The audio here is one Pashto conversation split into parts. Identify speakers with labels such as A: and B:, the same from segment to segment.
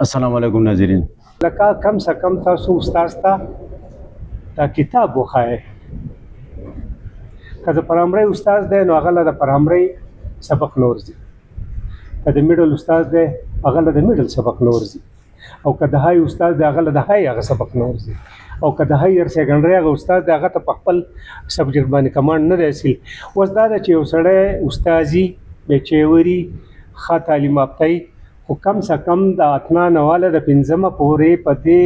A: السلام علیکم ناظرین.
B: لکه کم سے کم تاسو استاد ته دا کتاب وښایئ. که د پرایمري استاد دی نو هغه له د پرایمري سبق نه ورځي، که د میډل استاد دی هغه له د میډل سبق نه ورځي، او که د های استاد دی هغه له د های هغه سبق نه ورځي، او که د هایر سیکنډري هغه استاد دی هغه ته په خپل سبجیکټ باندې کمانډ نه دی حاصل. اوس دا ده چې یو سړی استادي بیچیوري ښه تعلیم یافته خو کم سے کم د اتنا نواله د پنځمه پورې په دې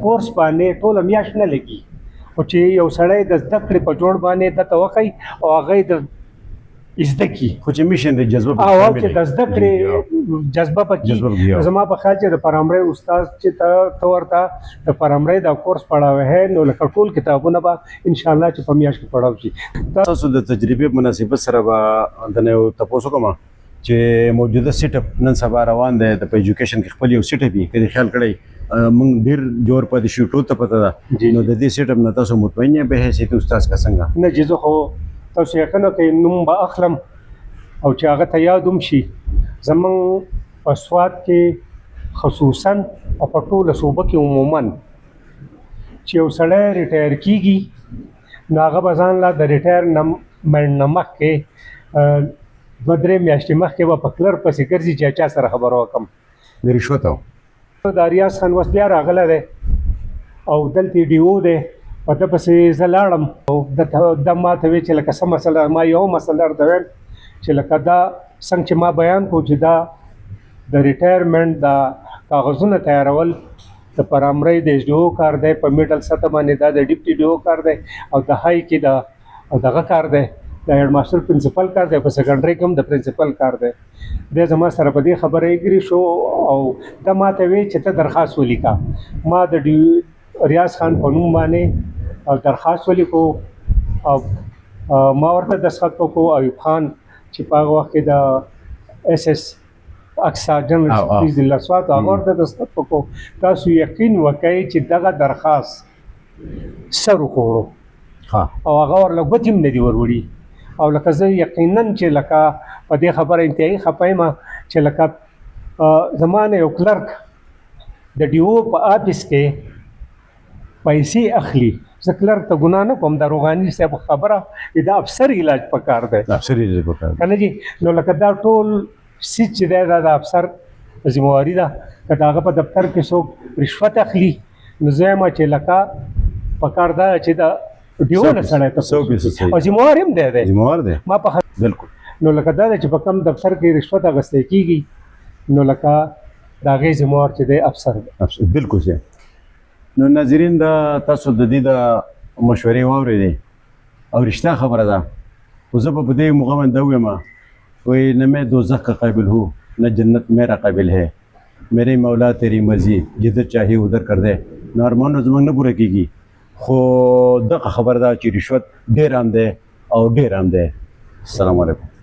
B: کورس باندې ټوله میاشت نه لګي، خو چې یو سړی د زده کړې په جوړ باندې دته وښایي او هغه یې د زده کړي،
A: خو چې میشن د جذبه
B: او چې د زده کړې جذبه پکې. زما په خیال چې د پرایمري استاد چې ته ورته د پرایمري دا کورس پڑھاوی ہے نو لکه ټول کتابونه به ان شاء الله چې په میاشت کې پڑھاو شي.
A: تاسو د تجربې په مناسبت سره به د نو تاسو کومه چې موجوده سیټ اپ نن سبا روان دی د ایجوکیشن کې خپل یو سیټ اپ کړي خیال کړی موږ ډیر جوړ پاتې شو ټول ته پته ده نو د دې سیټ اپ نه تاسو مطمئن یې به حیثیت استاد کا څنګه
B: نه جزو خو تاسو یقینه کوي نوم به اخلم او چې هغه ته یادوم شي. زمونږ په سوات کې خصوصا او په ټوله صوبه کې عموما چې یو سړی ریټایر کیږي نو هغه به ځان لا د ریټایرمنټ نه مخکې 2-3 میاشتې مخکې به په کلر پسې ګرځي چې چا سره خبره وکړم
A: د رشوت او
B: د ریاض خان وس بیا راغلی دی او دلته ډي او دی په ده پسې زه لاړم او د ما ته وی چې لکه څه مسله ما یو مسله درته ویل چې لکه دا څنګه چې ما بیان کړو چې دا د ریټایرمنټ دا کاغذونه تیارول د پرایمري د ایچ ډي او کار دی، په میډل سطح باندې دا د ډیپټي ډي او کار دی، او د های کې دا او دغه کار دی د هیډ ماسټر پرنسپل کار دی، په سیکنډري کې هم د پرنسپل کار دی. دی زما سره په دې خبره اګري شو او دا ما ته وی چې ته درخواست ولیکه. ما د ریاض خان په نوم باندې درخواست ولیکو او ما ورته دستخط وکړو. ایوب خان چې په هغه وخت کې د اس اس اقصا جنرال سکرټري د لسوات هغه ورته دستخط وکړو. تاسو یقین وکړئ چې دغه درخواست سر وخوړو او هغه ورله ګوتې هم نه دي وروړي. او لکه زه یقینا چې لکه په دې خبره انتهایي خفه یم چې لکه زما نه یو کلرک د ډي او په آفس کې پیسې اخلي، زه کلرک ته ګناه نه کوم، د روغاني صاحب خبره دا افسر علاج پکار دی
A: افسر علاج پکار
B: که نه جي. نو لکه دا ټول سیټ چې دی دا د افسر ذمواري ده. که د هغه په دفتر کې څوک رشوت اخلي نو زه یم چې لکه پکار ده چې د ډي او نه سړی ته او ذموار هم دی ما په
A: بالکل.
B: نو لکه دا چې په کم دفتر کې رشوت اخیستی کېږي نو لکه د هغې ذموار چې دی افسر دی.
A: بالکل صحیح. نو ناظرین دا تاسو د دې د مشورې واورېدې او رښتیا خبره ده، خو زه به په دې موقع باندې ووایم وی نہ میں دوزخ کا قابل ہوں نہ جنت میرا قابل ہے، میرے مولا تیری مرضی جدھر چاہیے ادھر کر دے. نو ارمانو زموږ نه پوره کېږي، خو دغه خبره ده چې رشوت ډېر عام دی او ډېر عام دی. السلام علیکم.